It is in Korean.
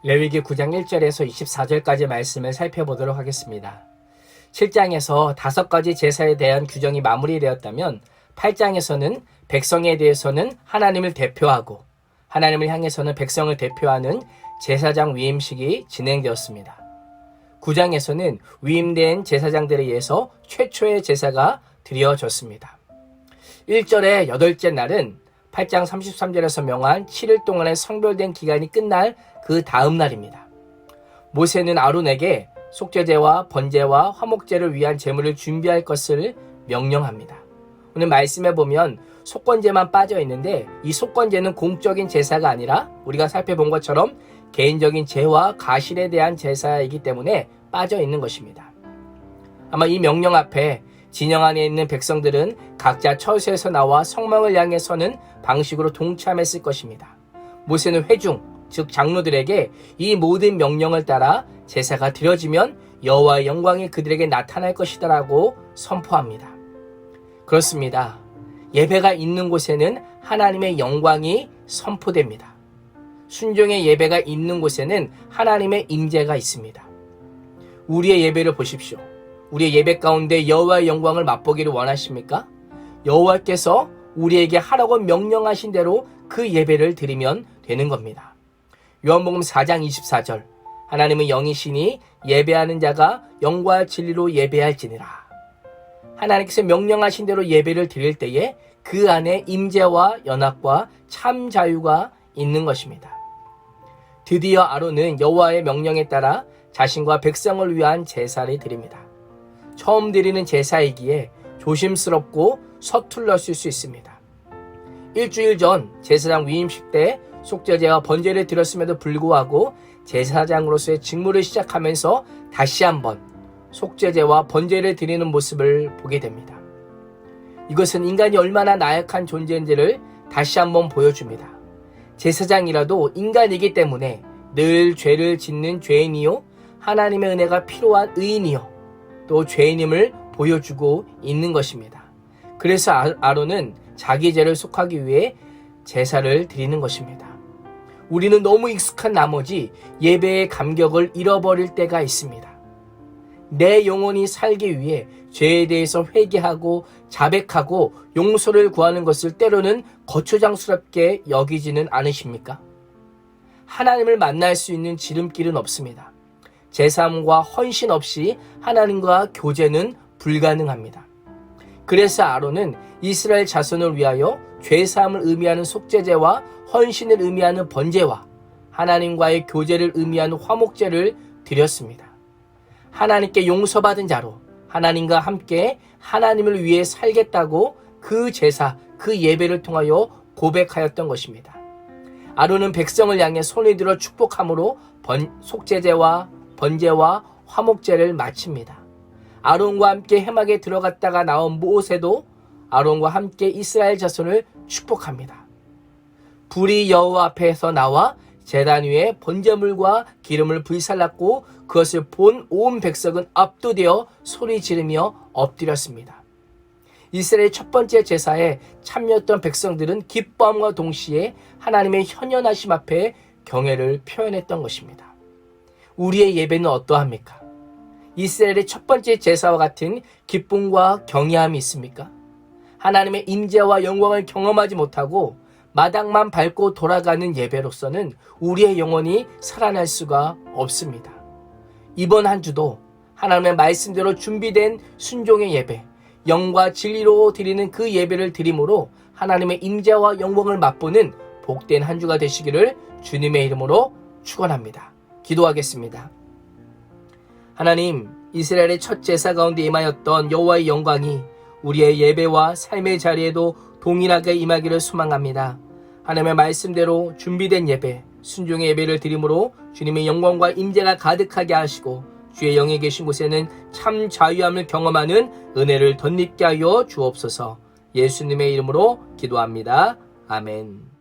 레위기 9장 1절에서 24절까지 말씀을 살펴보도록 하겠습니다. 7장에서 5가지 제사에 대한 규정이 마무리되었다면 8장에서는 백성에 대해서는 하나님을 대표하고 하나님을 향해서는 백성을 대표하는 제사장 위임식이 진행되었습니다. 9장에서는 위임된 제사장들에 의해서 최초의 제사가 드려졌습니다. 1절의 8째 날은 8장 33절에서 명한 7일 동안의 성별된 기간이 끝날 그 다음 날입니다. 모세는 아론에게 속죄제와 번제와 화목제를 위한 제물을 준비할 것을 명령합니다. 오늘 말씀에 보면 속건제만 빠져 있는데 이 속건제는 공적인 제사가 아니라 우리가 살펴본 것처럼 개인적인 제와 가실에 대한 제사이기 때문에 빠져 있는 것입니다. 아마 이 명령 앞에 진영 안에 있는 백성들은 각자 처소에서 나와 성막을 향해 서는 방식으로 동참했을 것입니다. 모세는 회중, 즉 장로들에게 이 모든 명령을 따라 제사가 드려지면 여호와의 영광이 그들에게 나타날 것이다 라고 선포합니다. 그렇습니다. 예배가 있는 곳에는 하나님의 영광이 선포됩니다. 순종의 예배가 있는 곳에는 하나님의 임재가 있습니다. 우리의 예배를 보십시오. 우리의 예배 가운데 여호와의 영광을 맛보기를 원하십니까? 여호와께서 우리에게 하라고 명령하신 대로 그 예배를 드리면 되는 겁니다. 요한복음 4장 24절 하나님은 영이시니 예배하는 자가 영과 진리로 예배할지니라. 하나님께서 명령하신 대로 예배를 드릴 때에 그 안에 임재와 연합과 참 자유가 있는 것입니다. 드디어 아론은 여호와의 명령에 따라 자신과 백성을 위한 제사를 드립니다. 처음 드리는 제사이기에 조심스럽고 서툴렀을 수 있습니다. 일주일 전 제사장 위임식 때 속죄제와 번제를 드렸음에도 불구하고 제사장으로서의 직무를 시작하면서 다시 한번 속죄제와 번제를 드리는 모습을 보게 됩니다. 이것은 인간이 얼마나 나약한 존재인지를 다시 한번 보여줍니다. 제사장이라도 인간이기 때문에 늘 죄를 짓는 죄인이요 하나님의 은혜가 필요한 의인이요 또 죄인임을 보여주고 있는 것입니다. 그래서 아론은 자기 죄를 속하기 위해 제사를 드리는 것입니다. 우리는 너무 익숙한 나머지 예배의 감격을 잃어버릴 때가 있습니다. 내 영혼이 살기 위해 죄에 대해서 회개하고 자백하고 용서를 구하는 것을 때로는 거추장스럽게 여기지는 않으십니까? 하나님을 만날 수 있는 지름길은 없습니다. 제사함과 헌신 없이 하나님과 교제는 불가능합니다. 그래서 아론은 이스라엘 자손을 위하여 죄사함을 의미하는 속죄제와 헌신을 의미하는 번제와 하나님과의 교제를 의미하는 화목제를 드렸습니다. 하나님께 용서받은 자로 하나님과 함께 하나님을 위해 살겠다고 그 제사, 그 예배를 통하여 고백하였던 것입니다. 아론은 백성을 향해 손을 들어 축복함으로 속죄제와 번제와 화목제를 마칩니다. 아론과 함께 해막에 들어갔다가 나온 모세도 아론과 함께 이스라엘 자손을 축복합니다. 불이 여호와 앞에서 나와 제단 위에 번제물과 기름을 불살랐고 그것을 본 온 백성은 압도되어 소리 지르며 엎드렸습니다. 이스라엘 첫 번째 제사에 참여했던 백성들은 기뻐함과 동시에 하나님의 현현하심 앞에 경외를 표현했던 것입니다. 우리의 예배는 어떠합니까? 이스라엘의 첫 번째 제사와 같은 기쁨과 경외함이 있습니까? 하나님의 임재와 영광을 경험하지 못하고 마당만 밟고 돌아가는 예배로서는 우리의 영혼이 살아날 수가 없습니다. 이번 한 주도 하나님의 말씀대로 준비된 순종의 예배, 영과 진리로 드리는 그 예배를 드림으로 하나님의 임재와 영광을 맛보는 복된 한 주가 되시기를 주님의 이름으로 축원합니다. 기도하겠습니다. 하나님, 이스라엘의 첫 제사 가운데 임하였던 여호와의 영광이 우리의 예배와 삶의 자리에도 동일하게 임하기를 소망합니다. 하나님의 말씀대로 준비된 예배, 순종의 예배를 드림으로 주님의 영광과 임재가 가득하게 하시고 주의 영에 계신 곳에는 참 자유함을 경험하는 은혜를 덧입게 하여 주옵소서. 예수님의 이름으로 기도합니다. 아멘.